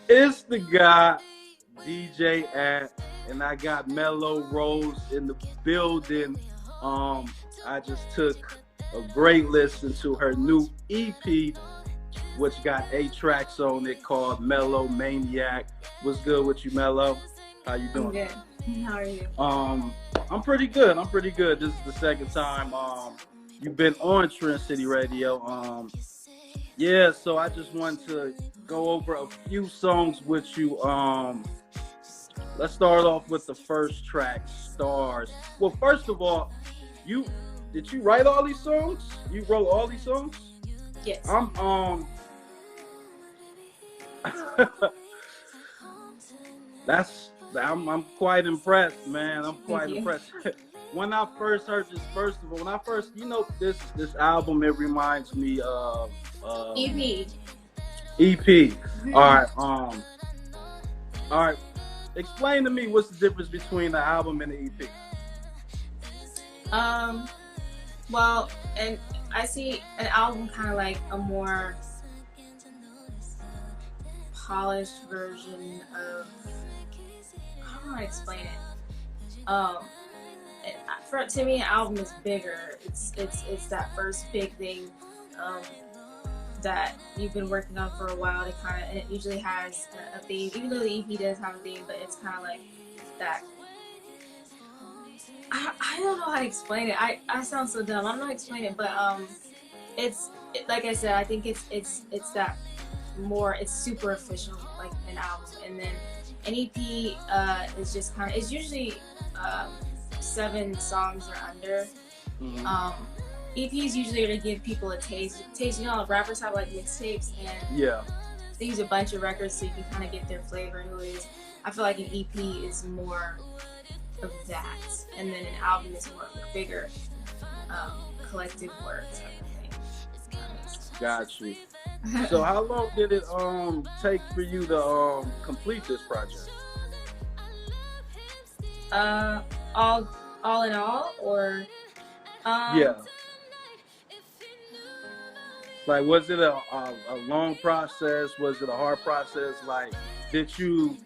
It's the guy, itsDjAnt, and I got Melo RoZe in the building. I just took a great listen to her new EP, which got 8 tracks on it called Melomaniac. What's good with you, Melo? How you I'm doing? good. How are you? I'm pretty good. I'm pretty good. This is the second time you've been on Trend City Radio. Yeah, so I just wanted to go over a few songs with you. Let's start off with the first track, Stars. Well, first of all, you did you write all these songs? You wrote all these songs? Yes. I'm that's I'm quite impressed, man. I'm Thank quite you. impressed. When I first heard this, first of all, when I first, this album, it reminds me of EP. EP. All right, all right. Explain to me what's the difference between the album and the EP. Um, well, and I see an album kind of like a more polished version of, how do I explain it? To me, an album is bigger. It's that first big thing um, that you've been working on for a while. To kind of, and it usually has a theme. Even though the EP does have a theme, but it's kind of like that. I don't know how to explain it. I sound so dumb. I don't know how to explain it, but like I said, I think it's that more. It's super official, like an album, and then an EP is just kind of. It's usually 7 songs or under. Mm-hmm. EPs usually are to give people a taste. You know, rappers have like mixtapes, and Yeah. they use a bunch of records so you can kind of get their flavor and who it is. I feel like an EP is more of that, and then an album is more of a bigger collective work type of thing. Got you. So how long did it take for you to complete this project? All in all, or Yeah. Like, was it a long process? Was it a hard process? Like, did you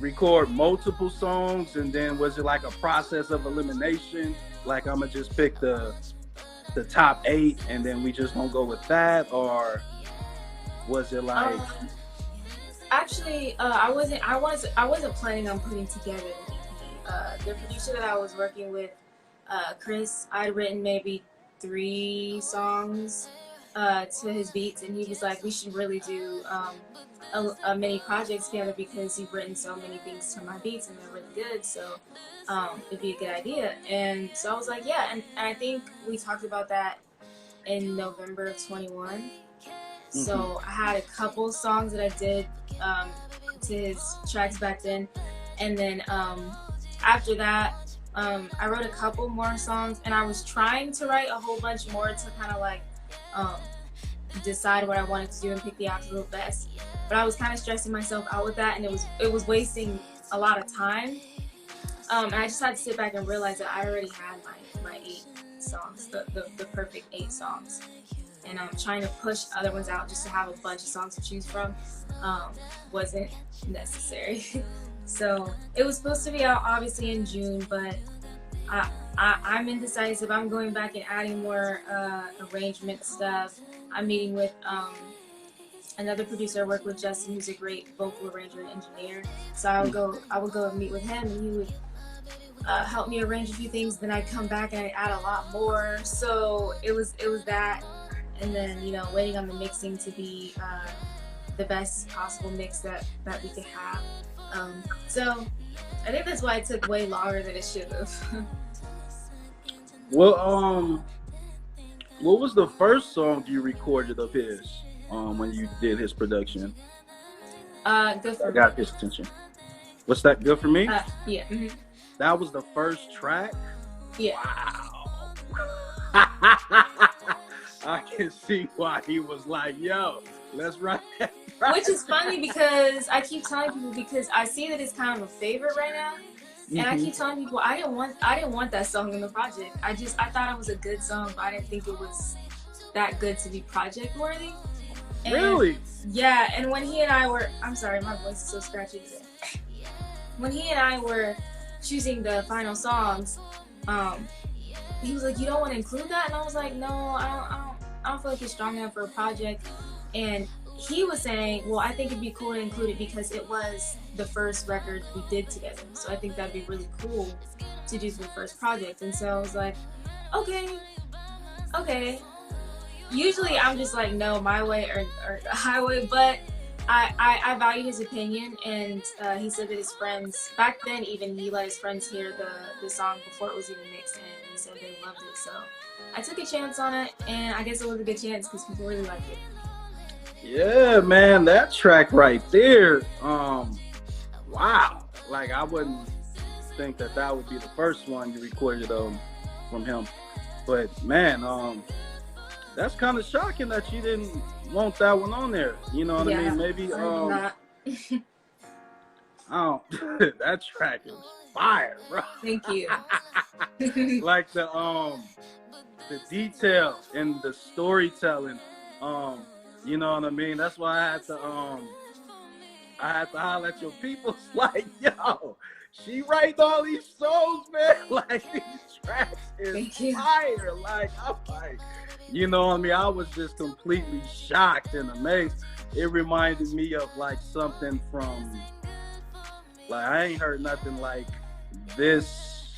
record multiple songs, and then was it like a process of elimination? Like, I'm gonna just pick the top 8, and then we just gonna go with that, or was it like? Actually, I wasn't planning on putting together an EP. The producer that I was working with, Chris, I'd written maybe 3 songs to his beats, and he was like, we should really do a mini project together because you've written so many things to my beats and they're really good, so it'd be a good idea. And so I was like, yeah, and I think we talked about that in November of 21. So I had a couple songs that I did to his tracks back then, and then after that I wrote a couple more songs, and I was trying to write a whole bunch more to kind of like decide what I wanted to do and pick the absolute best. But I was kind of stressing myself out with that, and it was wasting a lot of time. And I just had to sit back and realize that I already had my 8 songs, the perfect 8 songs. And trying to push other ones out just to have a bunch of songs to choose from wasn't necessary. So it was supposed to be out obviously in June, but I'm indecisive. I'm going back and adding more arrangement stuff. I'm meeting with another producer I work with, Justin, who's a great vocal arranger and engineer. So I would go and meet with him, and he would help me arrange a few things. Then I'd come back and I'd add a lot more. So it was that, and then waiting on the mixing to be the best possible mix that we could have. So I think that's why it took way longer than it should have. Well, what was the first song you recorded of his when you did his production? Good for I got his attention. What's that? Good for me? Yeah. Mm-hmm. That was the first track? Yeah. Wow. I can see why he was like, yo, let's write that. Which is funny because I keep telling people, because I see that it's kind of a favorite right now. And I keep telling people I didn't want that song in the project. I thought it was a good song, but I didn't think it was that good to be project worthy. And Really? yeah, and when he and I were, I'm sorry, my voice is so scratchy today. When he and I were choosing the final songs, he was like, "You don't want to include that?" And I was like, "No, I don't feel like it's strong enough for a project." And he was saying, "Well, I think it'd be cool to include it because it was the first record we did together. So I think that'd be really cool to do for the first project." And so I was like, okay. Usually I'm just like, no, my way or the highway, but I value his opinion, and he said that his friends, back then even, he let his friends hear the song before it was even mixed, and he said they loved it. So I took a chance on it, and I guess it was a good chance because people really liked it. Yeah, man, that track right there. Wow. Like, I wouldn't think that would be the first one you recorded from him. But man, that's kind of shocking that you didn't want that one on there. You know what I mean? Maybe not. That track is fire, bro. Thank you. Like the detail and the storytelling, you know what I mean? That's why I had to holler at your people. Like, yo, she writes all these songs, man. Like, these tracks is fire. Like, I'm like, you know what I mean? I was just completely shocked and amazed. It reminded me of like something from, like, I ain't heard nothing like this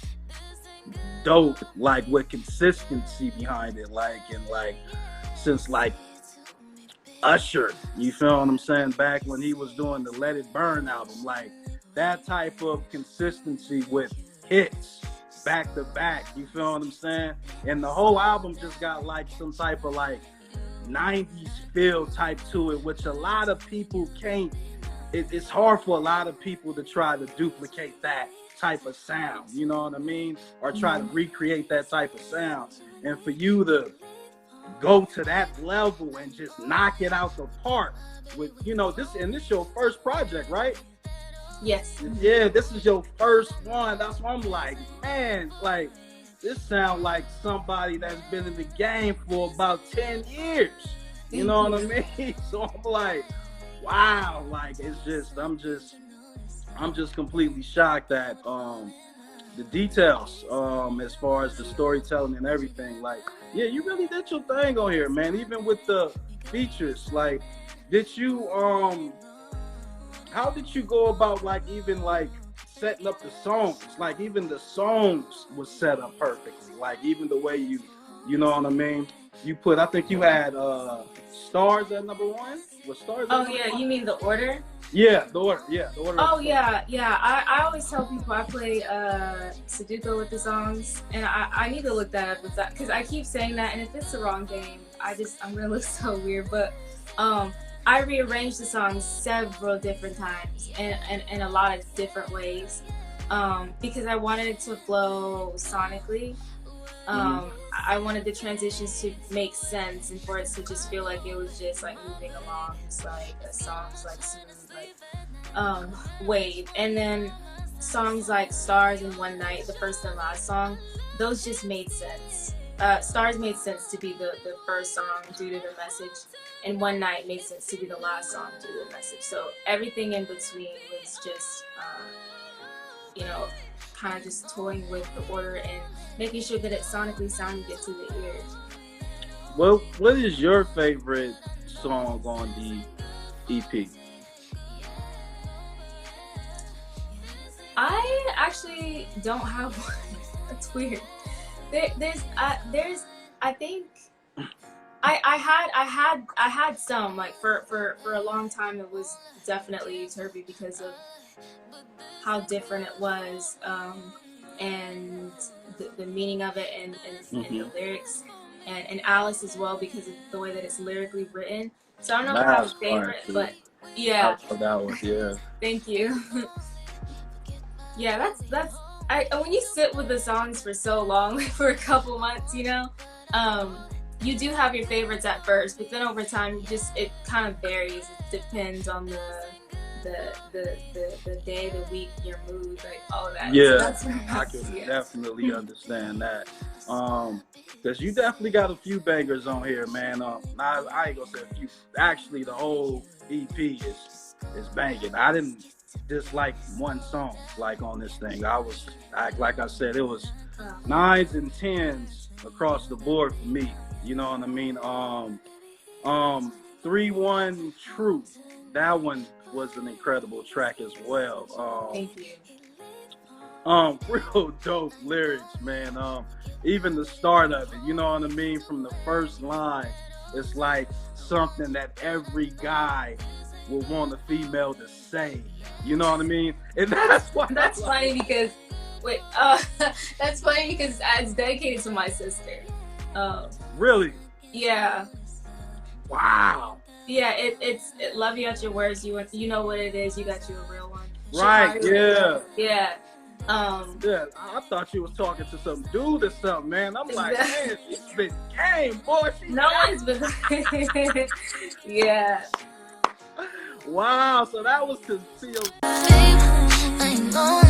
dope, like with consistency behind it, like, and like since like Usher, you feel what I'm saying, back when he was doing the Let It Burn album, like that type of consistency with hits back to back, you feel what I'm saying? And the whole album just got like some type of like 90s feel type to it, which a lot of people can't, it's hard for a lot of people to try to duplicate that type of sound, you know what I mean? Or try to recreate that type of sound. And for you to go to that level and just knock it out the park with, you know, this your first project, right? Yes. Yeah, this is your first one. That's why I'm like, man, like, this sounds like somebody that's been in the game for about 10 years. You know what I mean? So I'm like, wow, like, it's just, I'm just completely shocked at the details as far as the storytelling and everything. Like, yeah, you really did your thing on here, man. Even with the features, like, did you how did you go about like even like setting up the songs? Like, even the songs was set up perfectly. Like, even the way you know what I mean? You put, I think you had Stars at number 1. Was Stars? Oh yeah, you mean the order? Yeah, the order. Yeah, the order. Oh yeah. I always tell people I play Sudoku with the songs, and I need to look that up because I keep saying that, and if it's the wrong game, I'm gonna look so weird. But I rearranged the songs several different times and in a lot of different ways because I wanted it to flow sonically. I wanted the transitions to make sense and for it to just feel like it was just like moving along, just like a song's like smooth, like wave. And then songs like Stars and One Night, the first and last song, those just made sense. Stars made sense to be the first song due to the message, and One Night made sense to be the last song due to the message. So everything in between was just, you know, kind of just toying with the order and making sure that it sonically sounded good to the ears. Well, what is your favorite song on the EP? I actually don't have one. That's weird. There's I think I had some, like for a long time. It was definitely Turby because of how different it was, and the meaning of it, and the lyrics, and Alice as well because of the way that it's lyrically written. So I don't know if I have a favorite, but yeah. That one, yeah. Thank you. Yeah, that's when you sit with the songs for so long, like for a couple months, you know, you do have your favorites at first, but then over time, it kind of varies. It depends on the day, the week, your mood, like all that. Yeah, So that's I can definitely understand that. Cause you definitely got a few bangers on here, man. I ain't gonna say a few. Actually, the whole EP is banging. I didn't dislike one song like on this thing. Like I said, it was 9s and 10s across the board for me. You know what I mean? 3-1 Truth. That one was an incredible track as well. Thank you. Real dope lyrics, man. Even the start of it, you know what I mean? From the first line, it's like something that every guy would want a female to say. You know what I mean? And that's why that's funny because that's funny because it's dedicated to my sister. Really? Yeah. Wow. Yeah, it's love you at your words. You know what it is. You got you a real one. Right. Yeah. Yeah. Yeah, I thought you was talking to some dude or something, man. I'm like, man, she's been game, boy. No one's been. Yeah. Wow, so that was concealed. I know